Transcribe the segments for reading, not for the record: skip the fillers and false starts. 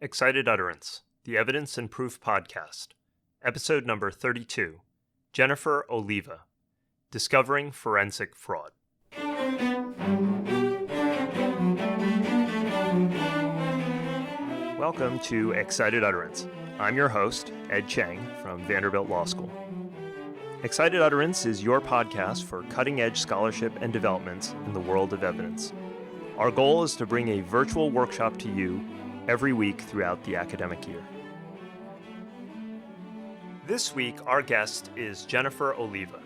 Excited Utterance, the Evidence and Proof Podcast, Episode number 32, Jennifer Oliva, Discovering Forensic Fraud. Welcome to Excited Utterance. I'm your host, Ed Cheng from Vanderbilt Law School. Excited Utterance is your podcast for cutting-edge scholarship and developments in the world of evidence. Our goal is to bring a virtual workshop to you every week throughout the academic year. This week, our guest is Jennifer Oliva.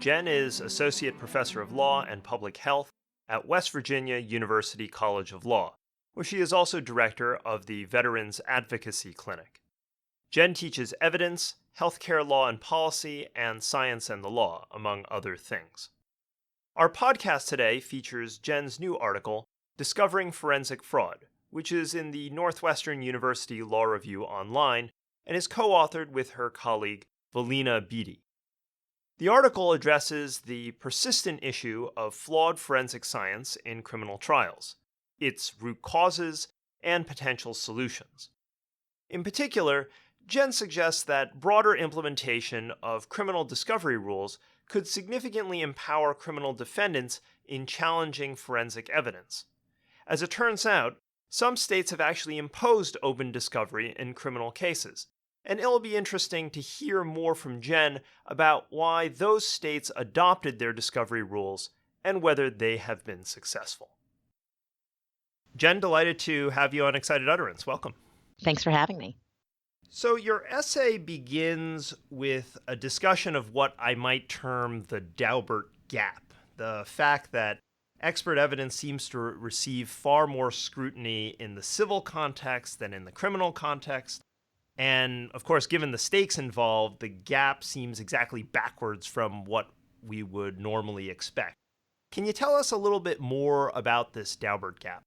Jen is Associate Professor of Law and Public Health at West Virginia University College of Law, where she is also Director of the Veterans Advocacy Clinic. Jen teaches evidence, healthcare law and policy, and science and the law, among other things. Our podcast today features Jen's new article, Discovering Forensic Fraud, which is in the Northwestern University Law Review Online and is co-authored with her colleague Valina Beatty. The article addresses the persistent issue of flawed forensic science in criminal trials, its root causes, and potential solutions. In particular, Jen suggests that broader implementation of criminal discovery rules could significantly empower criminal defendants in challenging forensic evidence. As it turns out, some states have actually imposed open discovery in criminal cases, and it'll be interesting to hear more from Jen about why those states adopted their discovery rules and whether they have been successful. Jen, delighted to have you on Excited Utterance. Welcome. Thanks for having me. So your essay begins with a discussion of what I might term the Daubert gap, the fact that expert evidence seems to receive far more scrutiny in the civil context than in the criminal context. And of course, given the stakes involved, the gap seems exactly backwards from what we would normally expect. Can you tell us a little bit more about this Daubert gap?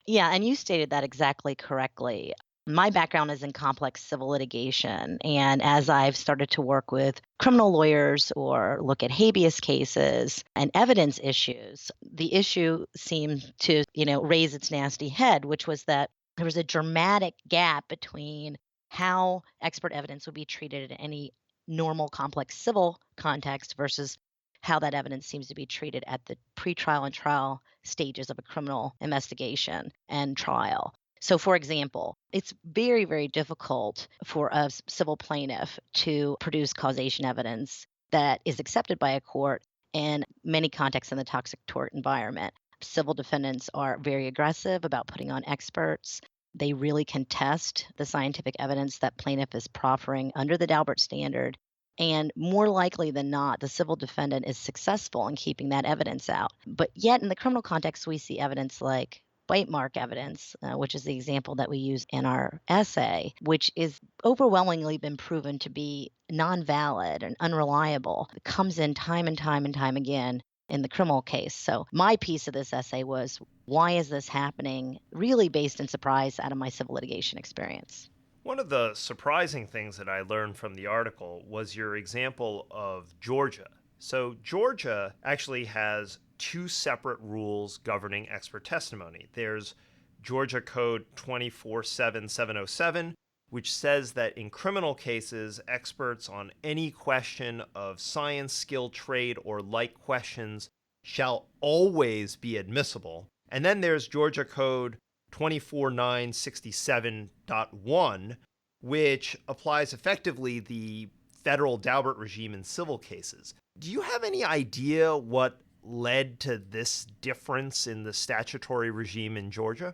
Yeah, and you stated that exactly correctly. My background is in complex civil litigation, and as I've started to work with criminal lawyers or look at habeas cases and evidence issues, the issue seemed to, raise its nasty head, which was that there was a dramatic gap between how expert evidence would be treated in any normal complex civil context versus how that evidence seems to be treated at the pretrial and trial stages of a criminal investigation and trial. So, for example, it's very, very difficult for a civil plaintiff to produce causation evidence that is accepted by a court in many contexts in the toxic tort environment. Civil defendants are very aggressive about putting on experts. They really contest the scientific evidence that plaintiff is proffering under the Daubert standard. And more likely than not, the civil defendant is successful in keeping that evidence out. But yet in the criminal context, we see evidence like bite mark evidence, which is the example that we use in our essay, which is overwhelmingly been proven to be non-valid and unreliable. It comes in time and time and time again in the criminal case. So my piece of this essay was, why is this happening? Really based in surprise out of my civil litigation experience. One of the surprising things that I learned from the article was your example of Georgia. So Georgia actually has two separate rules governing expert testimony. There's Georgia Code 247707, which says that in criminal cases, experts on any question of science, skill, trade, or like questions shall always be admissible. And then there's Georgia Code 24967.1, which applies effectively the federal Daubert regime in civil cases. Do you have any idea what led to this difference in the statutory regime in Georgia?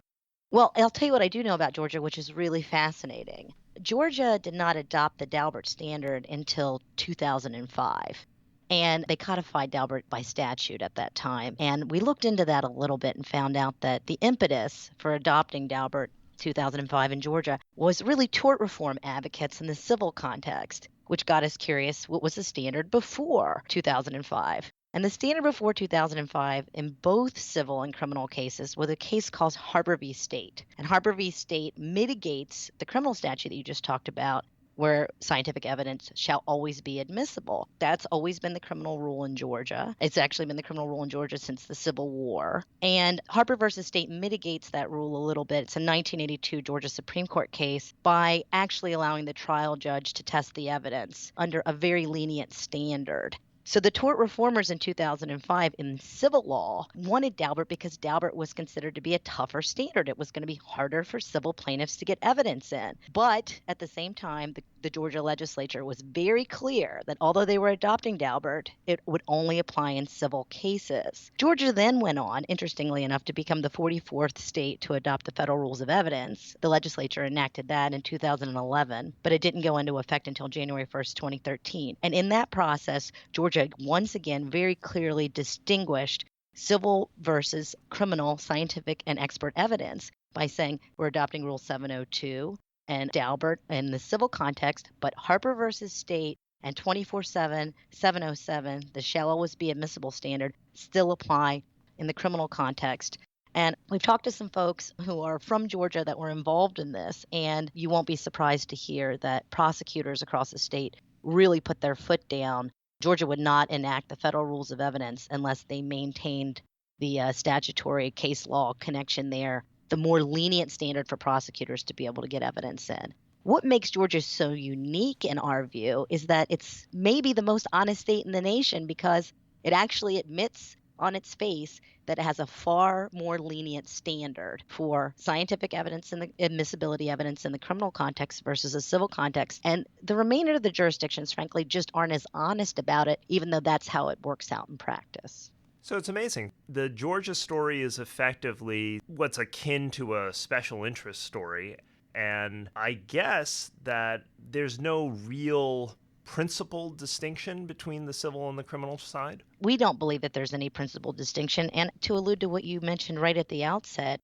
Well, I'll tell you what I do know about Georgia, which is really fascinating. Georgia did not adopt the Daubert standard until 2005. And they codified Daubert by statute at that time. And we looked into that a little bit and found out that the impetus for adopting Daubert 2005 in Georgia was really tort reform advocates in the civil context, which got us curious, what was the standard before 2005? And the standard before 2005 in both civil and criminal cases was a case called Harbor v. State. And Harbor v. State mitigates the criminal statute that you just talked about where scientific evidence shall always be admissible. That's always been the criminal rule in Georgia. It's actually been the criminal rule in Georgia since the Civil War. And Harper versus State mitigates that rule a little bit. It's a 1982 Georgia Supreme Court case by actually allowing the trial judge to test the evidence under a very lenient standard. So the tort reformers in 2005 in civil law wanted Daubert because Daubert was considered to be a tougher standard. It was going to be harder for civil plaintiffs to get evidence in. But at the same time, the Georgia legislature was very clear that although they were adopting Daubert, it would only apply in civil cases. Georgia then went on, interestingly enough, to become the 44th state to adopt the federal rules of evidence. The legislature enacted that in 2011, but it didn't go into effect until January 1st, 2013. And in that process, Georgia once again very clearly distinguished civil versus criminal scientific and expert evidence by saying we're adopting Rule 702 and Daubert in the civil context, but Harper versus State and 24/7, 707, the shall always be admissible standard, still apply in the criminal context. And we've talked to some folks who are from Georgia that were involved in this, and you won't be surprised to hear that prosecutors across the state really put their foot down. Georgia would not enact the federal rules of evidence unless they maintained the statutory case law connection there, the more lenient standard for prosecutors to be able to get evidence in. What makes Georgia so unique in our view is that it's maybe the most honest state in the nation because it actually admits on its face that it has a far more lenient standard for scientific evidence and the admissibility evidence in the criminal context versus a civil context. And the remainder of the jurisdictions, frankly, just aren't as honest about it, even though that's how it works out in practice. So it's amazing. The Georgia story is effectively what's akin to a special interest story. And I guess that there's no real principal distinction between the civil and the criminal side? We don't believe that there's any principal distinction. And to allude to what you mentioned right at the outset,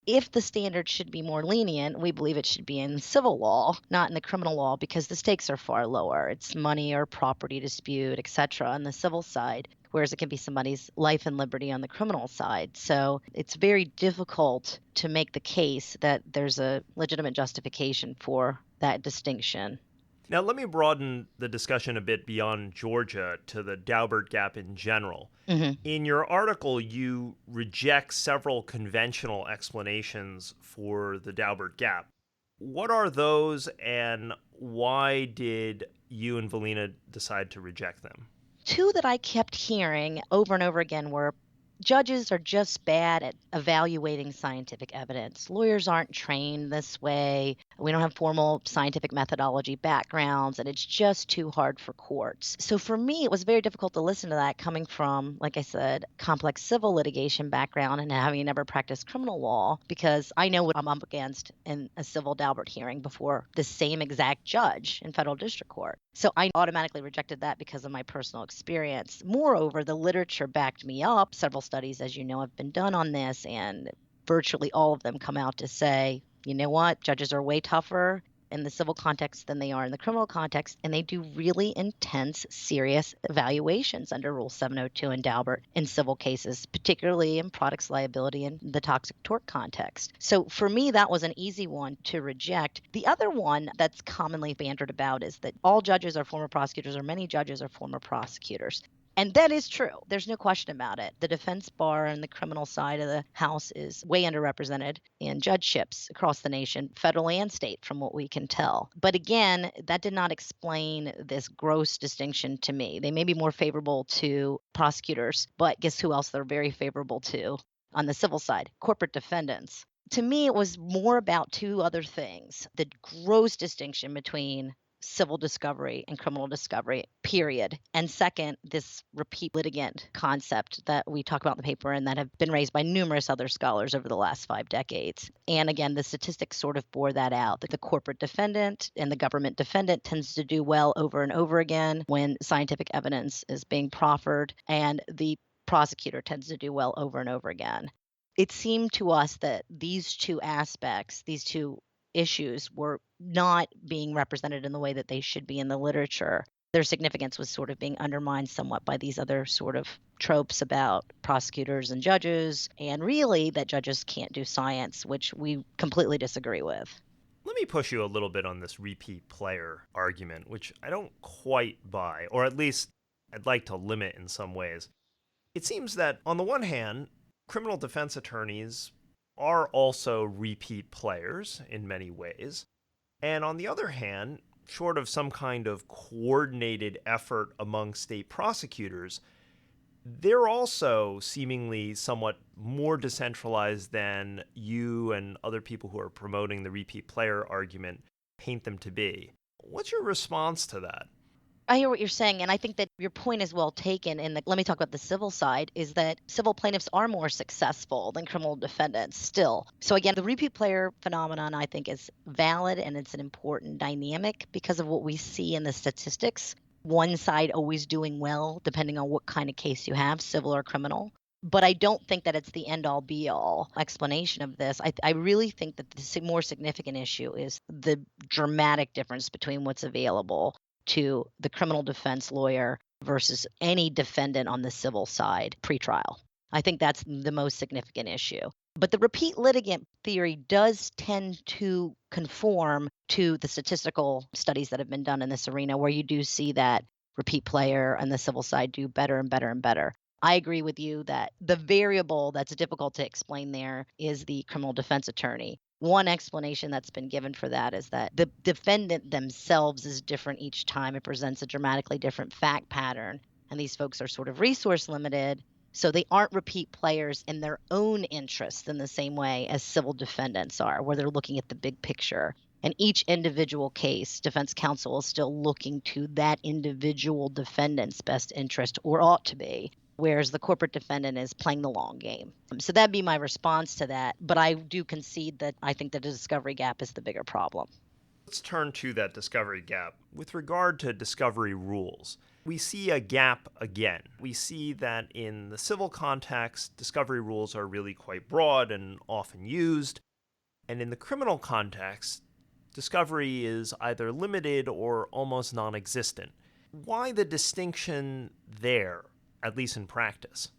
if the standard should be more lenient, we believe it should be in civil law, not in the criminal law, because the stakes are far lower. It's money or property dispute, et cetera, on the civil side, whereas it can be somebody's life and liberty on the criminal side. So it's very difficult to make the case that there's a legitimate justification for that distinction. Now, let me broaden the discussion a bit beyond Georgia to the Daubert gap in general. Mm-hmm. In your article, you reject several conventional explanations for the Daubert gap. What are those, and why did you and Valina decide to reject them? Two that I kept hearing over and over again were judges are just bad at evaluating scientific evidence. Lawyers aren't trained this way. We don't have formal scientific methodology backgrounds, and it's just too hard for courts. So for me, it was very difficult to listen to that coming from, like I said, complex civil litigation background and having never practiced criminal law, because I know what I'm up against in a civil Daubert hearing before the same exact judge in federal district court. So I automatically rejected that because of my personal experience. Moreover, the literature backed me up. Several studies, as you know, have been done on this, and virtually all of them come out to say, you know what, judges are way tougher in the civil context than they are in the criminal context, and they do really intense, serious evaluations under Rule 702 and Daubert in civil cases, particularly in products liability and the toxic tort context. So for me, that was an easy one to reject. The other one that's commonly bantered about is that all judges are former prosecutors, or many judges are former prosecutors. And that is true. There's no question about it. The defense bar and the criminal side of the house is way underrepresented in judgeships across the nation, federal and state, from what we can tell. But again, that did not explain this gross distinction to me. They may be more favorable to prosecutors, but guess who else they're very favorable to on the civil side? Corporate defendants. To me, it was more about two other things. The gross distinction between civil discovery and criminal discovery, period. And second, this repeat litigant concept that we talk about in the paper and that have been raised by numerous other scholars over the last 5 decades. And again, the statistics sort of bore that out. The corporate defendant and the government defendant tends to do well over and over again when scientific evidence is being proffered, and the prosecutor tends to do well over and over again. It seemed to us that these two aspects, these two issues, were not being represented in the way that they should be in the literature. Their significance was sort of being undermined somewhat by these other sort of tropes about prosecutors and judges, and really that judges can't do science, which we completely disagree with. Let Let me push you a little bit on this repeat player argument, which I don't quite buy, or at least I'd like to limit in some ways. It seems that, on the one hand, criminal defense attorneys are also repeat players in many ways. And on the other hand, short of some kind of coordinated effort among state prosecutors, they're also seemingly somewhat more decentralized than you and other people who are promoting the repeat player argument paint them to be. What's your response to that? I hear what you're saying, and I think that your point is well taken. Let me talk about the civil side, is that civil plaintiffs are more successful than criminal defendants still. So again, the repeat player phenomenon, I think, is valid, and it's an important dynamic because of what we see in the statistics. One side always doing well, depending on what kind of case you have, civil or criminal. But I don't think that it's the end all be all explanation of this. I really think that the more significant issue is the dramatic difference between what's available to the criminal defense lawyer versus any defendant on the civil side pretrial. I think that's the most significant issue. But the repeat litigant theory does tend to conform to the statistical studies that have been done in this arena, where you do see that repeat player and the civil side do better and better and better. I agree with you that the variable that's difficult to explain there is the criminal defense attorney. One explanation that's been given for that is that the defendant themselves is different each time. It presents a dramatically different fact pattern. And these folks are sort of resource limited. So they aren't repeat players in their own interests in the same way as civil defendants are, where they're looking at the big picture. In each individual case, defense counsel is still looking to that individual defendant's best interest, or ought to be, whereas the corporate defendant is playing the long game. So that'd be my response to that. But I do concede that I think that the discovery gap is the bigger problem. Let's turn to that discovery gap. With regard to discovery rules, we see a gap again. We see that in the civil context, discovery rules are really quite broad and often used. And in the criminal context, discovery is either limited or almost non existent. Why the distinction there, at least in practice?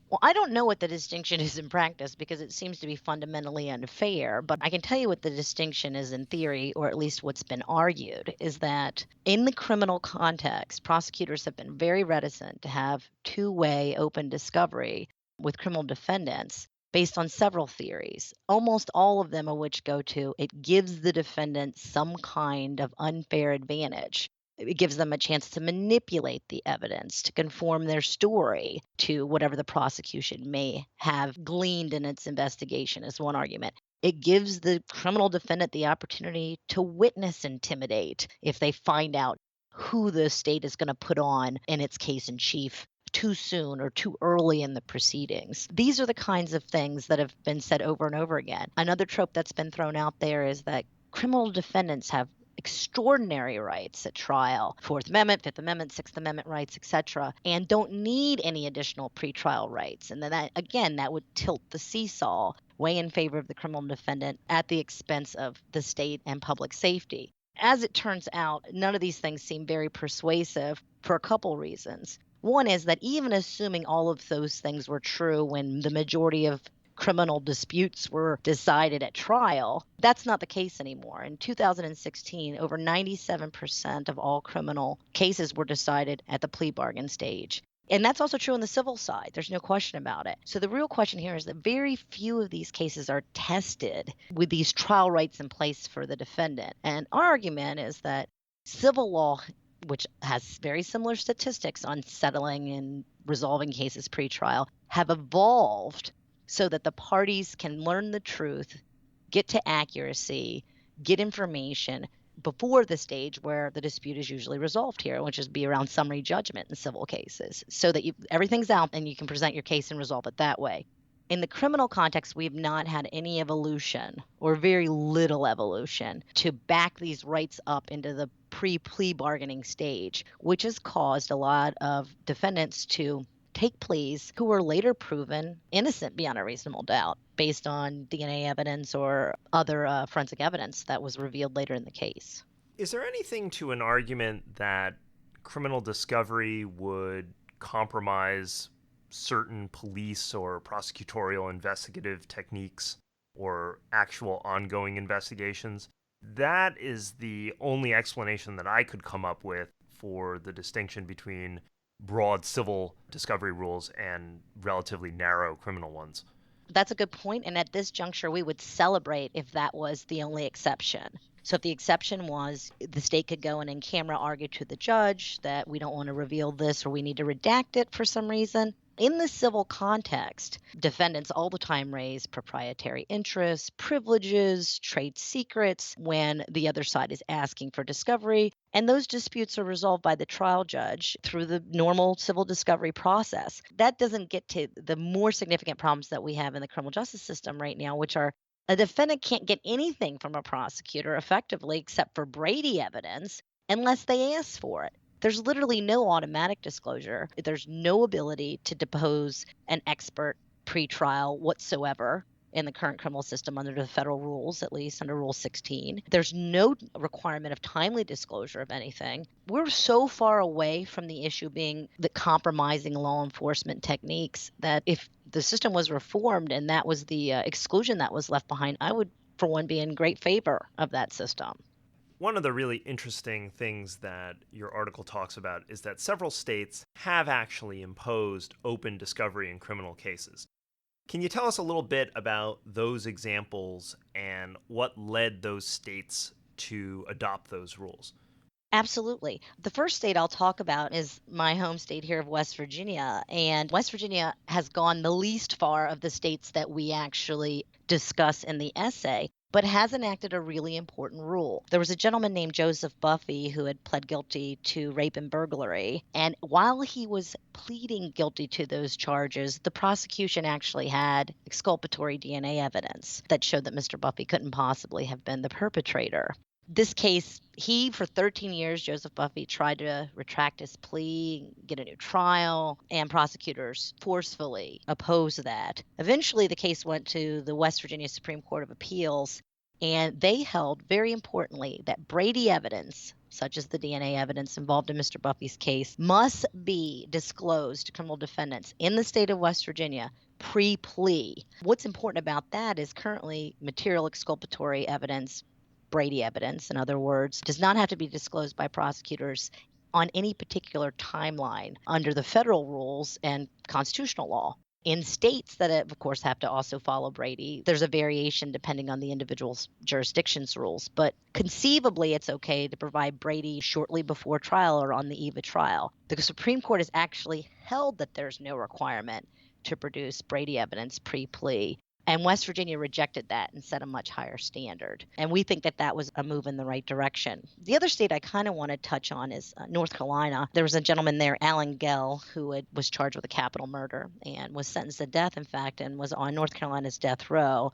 Well, I don't know what the distinction is in practice because it seems to be fundamentally unfair, but I can tell you what the distinction is in theory, or at least what's been argued, is that in the criminal context, prosecutors have been very reticent to have two-way open discovery with criminal defendants based on several theories, almost all of them of which go to it gives the defendant some kind of unfair advantage. It gives them a chance to manipulate the evidence, to conform their story to whatever the prosecution may have gleaned in its investigation, is one argument. It gives the criminal defendant the opportunity to witness intimidate if they find out who the state is going to put on in its case in chief too soon or too early in the proceedings. These are the kinds of things that have been said over and over again. Another trope that's been thrown out there is that criminal defendants have extraordinary rights at trial, Fourth Amendment, Fifth Amendment, Sixth Amendment rights, etc., and don't need any additional pretrial rights. And then that would tilt the seesaw way in favor of the criminal defendant at the expense of the state and public safety. As it turns out, none of these things seem very persuasive for a couple reasons. One is that even assuming all of those things were true when the majority of criminal disputes were decided at trial, that's not the case anymore. In 2016, over 97% of all criminal cases were decided at the plea bargain stage. And that's also true on the civil side. There's no question about it. So the real question here is that very few of these cases are tested with these trial rights in place for the defendant. And our argument is that civil law, which has very similar statistics on settling and resolving cases pre-trial, have evolved so that the parties can learn the truth, get to accuracy, get information before the stage where the dispute is usually resolved here, which is be around summary judgment in civil cases, so that everything's out and you can present your case and resolve it that way. In the criminal context, we've not had any evolution or very little evolution to back these rights up into the pre-plea bargaining stage, which has caused a lot of defendants to take pleas who were later proven innocent beyond a reasonable doubt based on DNA evidence or other forensic evidence that was revealed later in the case. Is there anything to an argument that criminal discovery would compromise certain police or prosecutorial investigative techniques or actual ongoing investigations? That is the only explanation that I could come up with for the distinction between broad civil discovery rules and relatively narrow criminal ones. That's a good point, and at this juncture, we would celebrate if that was the only exception. So if the exception was the state could go and in camera argue to the judge that we don't want to reveal this or we need to redact it for some reason. In the civil context, defendants all the time raise proprietary interests, privileges, trade secrets when the other side is asking for discovery. And those disputes are resolved by the trial judge through the normal civil discovery process. That doesn't get to the more significant problems that we have in the criminal justice system right now, which are a defendant can't get anything from a prosecutor effectively except for Brady evidence unless they ask for it. There's literally no automatic disclosure. There's no ability to depose an expert pre-trial whatsoever in the current criminal system under the federal rules, at least under Rule 16. There's no requirement of timely disclosure of anything. We're so far away from the issue being the compromising law enforcement techniques that if the system was reformed and that was the exclusion that was left behind, I would, for one, be in great favor of that system. One of the really interesting things that your article talks about is that several states have actually imposed open discovery in criminal cases. Can you tell us a little bit about those examples and what led those states to adopt those rules? Absolutely. The first state I'll talk about is my home state here of West Virginia. And West Virginia has gone the least far of the states that we actually discuss in the essay, but has enacted a really important rule. There was a gentleman named Joseph Buffy who had pled guilty to rape and burglary. And while he was pleading guilty to those charges, the prosecution actually had exculpatory DNA evidence that showed that Mr. Buffy couldn't possibly have been the perpetrator. This case, for 13 years, Joseph Buffy tried to retract his plea, get a new trial, and prosecutors forcefully opposed that. Eventually, the case went to the West Virginia Supreme Court of Appeals, and they held, very importantly, that Brady evidence, such as the DNA evidence involved in Mr. Buffy's case, must be disclosed to criminal defendants in the state of West Virginia pre-plea. What's important about that is currently material exculpatory evidence, Brady evidence, in other words, does not have to be disclosed by prosecutors on any particular timeline under the federal rules and constitutional law. In states that, of course, have to also follow Brady, there's a variation depending on the individual's jurisdiction's rules. But conceivably, it's okay to provide Brady shortly before trial or on the eve of trial. The Supreme Court has actually held that there's no requirement to produce Brady evidence pre-plea. And West Virginia rejected that and set a much higher standard. And we think that that was a move in the right direction. The other state I kind of want to touch on is North Carolina. There was a gentleman there, Alan Gell, who was charged with a capital murder and was sentenced to death, in fact, and was on North Carolina's death row.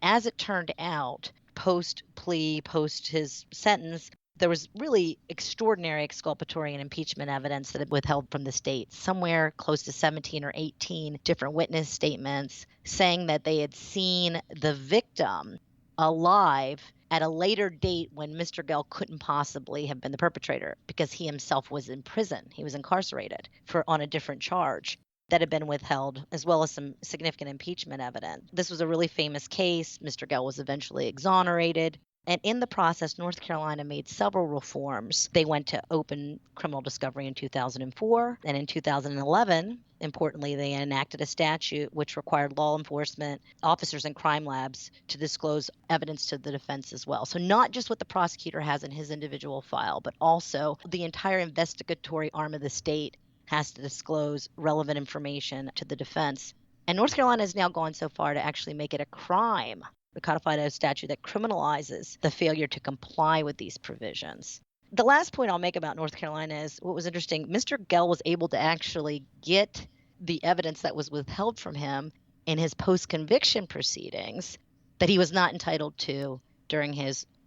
As it turned out, post-plea, post his sentence, there was really extraordinary exculpatory and impeachment evidence that had withheld from the state, somewhere close to 17 or 18 different witness statements saying that they had seen the victim alive at a later date when Mr. Gell couldn't possibly have been the perpetrator because he himself was in prison. He was incarcerated on a different charge that had been withheld, as well as some significant impeachment evidence. This was a really famous case. Mr. Gell was eventually exonerated. And in the process, North Carolina made several reforms. They went to open criminal discovery in 2004. And in 2011, importantly, they enacted a statute which required law enforcement officers and crime labs to disclose evidence to the defense as well. So not just what the prosecutor has in his individual file, but also the entire investigatory arm of the state has to disclose relevant information to the defense. And North Carolina has now gone so far to actually make it a crime, codified a statute that criminalizes the failure to comply with these provisions. The last point I'll make about North Carolina is what was interesting. Mr. Gell was able to actually get the evidence that was withheld from him in his post-conviction proceedings that he was not entitled to during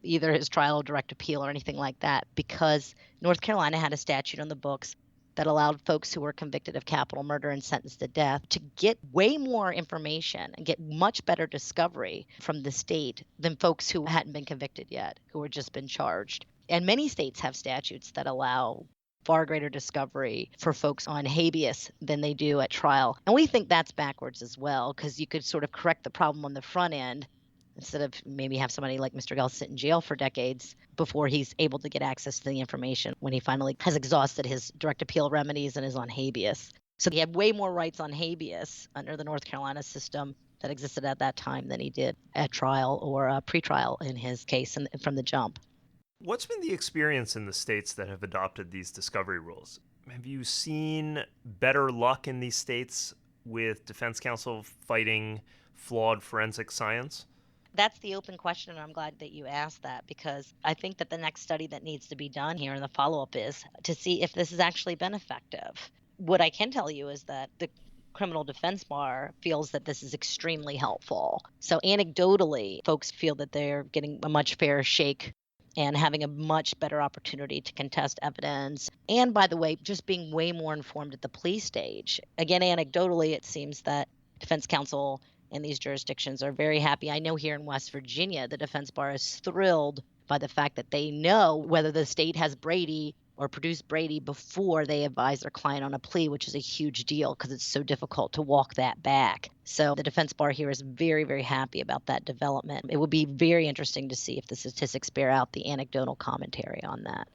either his trial or direct appeal or anything like that, because North Carolina had a statute on the books that allowed folks who were convicted of capital murder and sentenced to death to get way more information and get much better discovery from the state than folks who hadn't been convicted yet, who had just been charged. And many states have statutes that allow far greater discovery for folks on habeas than they do at trial. And we think that's backwards as well, because you could sort of correct the problem on the front end instead of maybe have somebody like Mr. Gell sit in jail for decades before he's able to get access to the information when he finally has exhausted his direct appeal remedies and is on habeas. So he had way more rights on habeas under the North Carolina system that existed at that time than he did at trial or pretrial in his case and from the jump. What's been the experience in the states that have adopted these discovery rules? Have you seen better luck in these states with defense counsel fighting flawed forensic science? That's the open question, and I'm glad that you asked that because I think that the next study that needs to be done here and the follow-up is to see if this has actually been effective. What I can tell you is that the criminal defense bar feels that this is extremely helpful. So anecdotally, folks feel that they're getting a much fairer shake and having a much better opportunity to contest evidence. And by the way, just being way more informed at the plea stage. Again, anecdotally, it seems that defense counsel in these jurisdictions are very happy. I know here in West Virginia, the defense bar is thrilled by the fact that they know whether the state has Brady or produced Brady before they advise their client on a plea, which is a huge deal because it's so difficult to walk that back. So the defense bar here is very, very happy about that development. It would be very interesting to see if the statistics bear out the anecdotal commentary on that.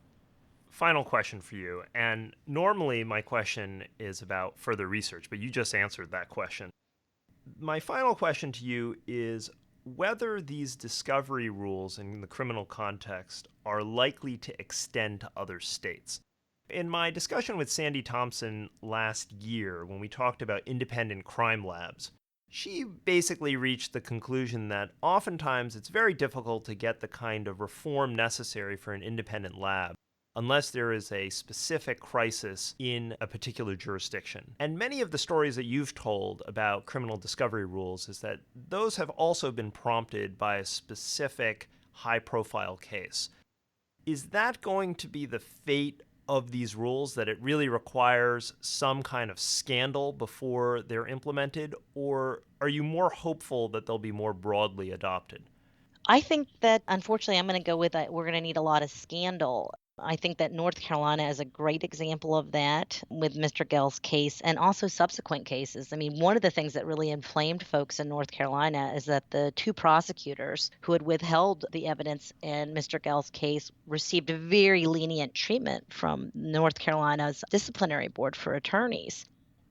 Final question for you. And normally my question is about further research, but you just answered that question. My final question to you is whether these discovery rules in the criminal context are likely to extend to other states. In my discussion with Sandy Thompson last year, when we talked about independent crime labs, she basically reached the conclusion that oftentimes it's very difficult to get the kind of reform necessary for an independent lab unless there is a specific crisis in a particular jurisdiction. And many of the stories that you've told about criminal discovery rules is that those have also been prompted by a specific high-profile case. Is that going to be the fate of these rules, that it really requires some kind of scandal before they're implemented, or are you more hopeful that they'll be more broadly adopted? I think that unfortunately, I'm going to go with that. We're going to need a lot of scandal. I think that North Carolina is a great example of that with Mr. Gell's case and also subsequent cases. I mean, one of the things that really inflamed folks in North Carolina is that the two prosecutors who had withheld the evidence in Mr. Gell's case received a very lenient treatment from North Carolina's disciplinary board for attorneys.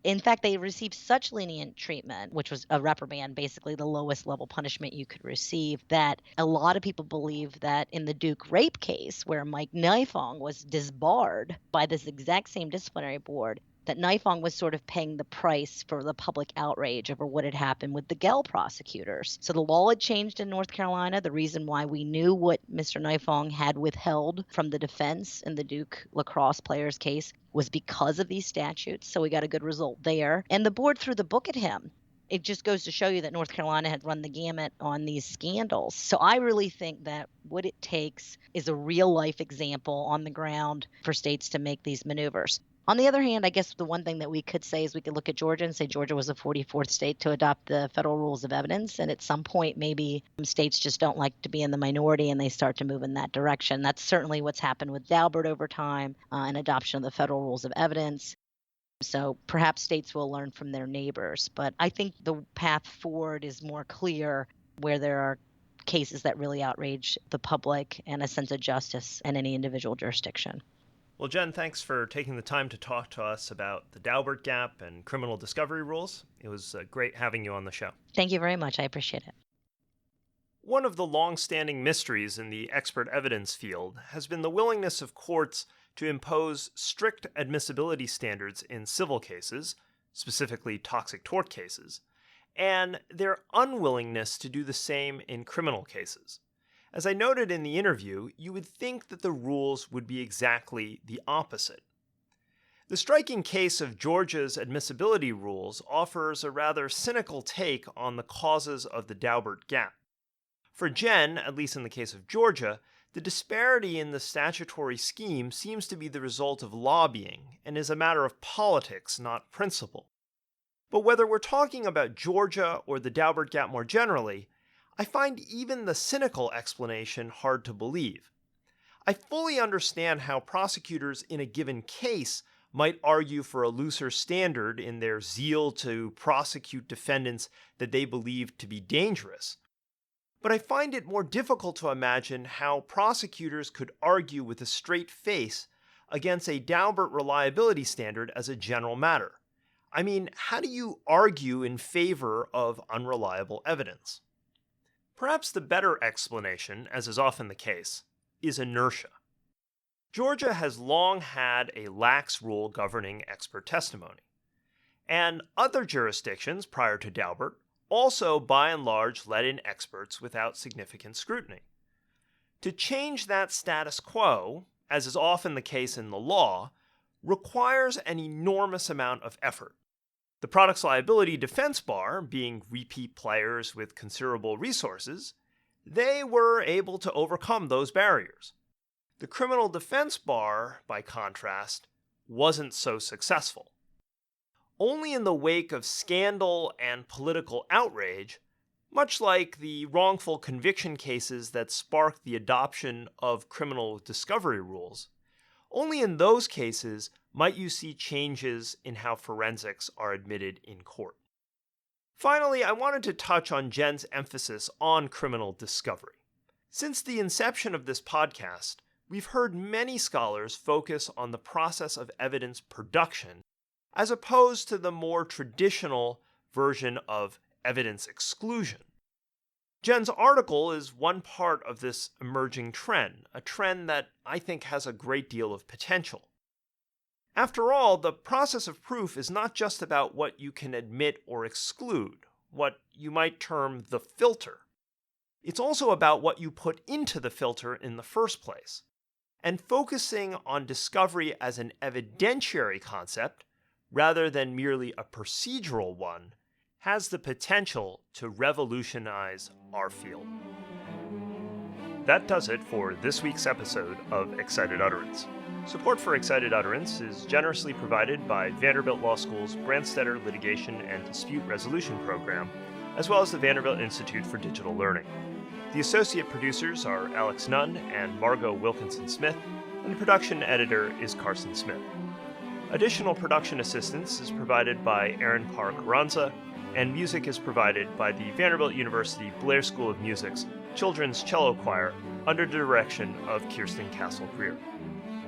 In fact, they received such lenient treatment, which was a reprimand, basically the lowest level punishment you could receive, that a lot of people believe that in the Duke rape case, where Mike Nifong was disbarred by this exact same disciplinary board, that Nifong was sort of paying the price for the public outrage over what had happened with the Gell prosecutors. So the law had changed in North Carolina. The reason why we knew what Mr. Nifong had withheld from the defense in the Duke lacrosse players case was because of these statutes. So we got a good result there. And the board threw the book at him. It just goes to show you that North Carolina had run the gamut on these scandals. So I really think that what it takes is a real life example on the ground for states to make these maneuvers. On the other hand, I guess the one thing that we could say is we could look at Georgia and say Georgia was the 44th state to adopt the federal rules of evidence. And at some point, maybe states just don't like to be in the minority and they start to move in that direction. That's certainly what's happened with Daubert over time and adoption of the federal rules of evidence. So perhaps states will learn from their neighbors. But I think the path forward is more clear where there are cases that really outrage the public and a sense of justice in any individual jurisdiction. Well, Jen, thanks for taking the time to talk to us about the Daubert gap and criminal discovery rules. It was great having you on the show. Thank you very much. I appreciate it. One of the long-standing mysteries in the expert evidence field has been the willingness of courts to impose strict admissibility standards in civil cases, specifically toxic tort cases, and their unwillingness to do the same in criminal cases. As I noted in the interview, you would think that the rules would be exactly the opposite. The striking case of Georgia's admissibility rules offers a rather cynical take on the causes of the Daubert gap. For Jen, at least in the case of Georgia, the disparity in the statutory scheme seems to be the result of lobbying and is a matter of politics, not principle. But whether we're talking about Georgia or the Daubert gap more generally, I find even the cynical explanation hard to believe. I fully understand how prosecutors in a given case might argue for a looser standard in their zeal to prosecute defendants that they believe to be dangerous. But I find it more difficult to imagine how prosecutors could argue with a straight face against a Daubert reliability standard as a general matter. I mean, how do you argue in favor of unreliable evidence? Perhaps the better explanation, as is often the case, is inertia. Georgia has long had a lax rule governing expert testimony. And other jurisdictions prior to Daubert also, by and large, let in experts without significant scrutiny. To change that status quo, as is often the case in the law, requires an enormous amount of effort. The products liability defense bar, being repeat players with considerable resources, they were able to overcome those barriers. The criminal defense bar, by contrast, wasn't so successful. Only in the wake of scandal and political outrage, much like the wrongful conviction cases that sparked the adoption of criminal discovery rules, only in those cases might you see changes in how forensics are admitted in court. Finally, I wanted to touch on Jen's emphasis on criminal discovery. Since the inception of this podcast, we've heard many scholars focus on the process of evidence production as opposed to the more traditional version of evidence exclusion. Jen's article is one part of this emerging trend, a trend that I think has a great deal of potential. After all, the process of proof is not just about what you can admit or exclude, what you might term the filter. It's also about what you put into the filter in the first place. And focusing on discovery as an evidentiary concept, rather than merely a procedural one, has the potential to revolutionize our field. That does it for this week's episode of Excited Utterance. Support for Excited Utterance is generously provided by Vanderbilt Law School's Branstetter Litigation and Dispute Resolution Program, as well as the Vanderbilt Institute for Digital Learning. The associate producers are Alex Nunn and Margot Wilkinson-Smith, and the production editor is Carson Smith. Additional production assistance is provided by Aaron Park-Aranza, and music is provided by the Vanderbilt University Blair School of Music's Children's Cello Choir under the direction of Kirsten Castle-Greer.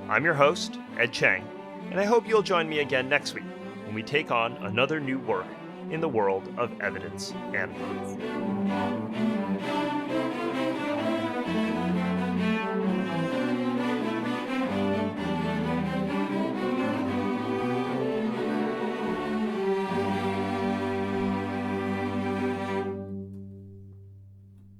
I'm your host, Ed Chang, and I hope you'll join me again next week when we take on another new work in the world of evidence and proof.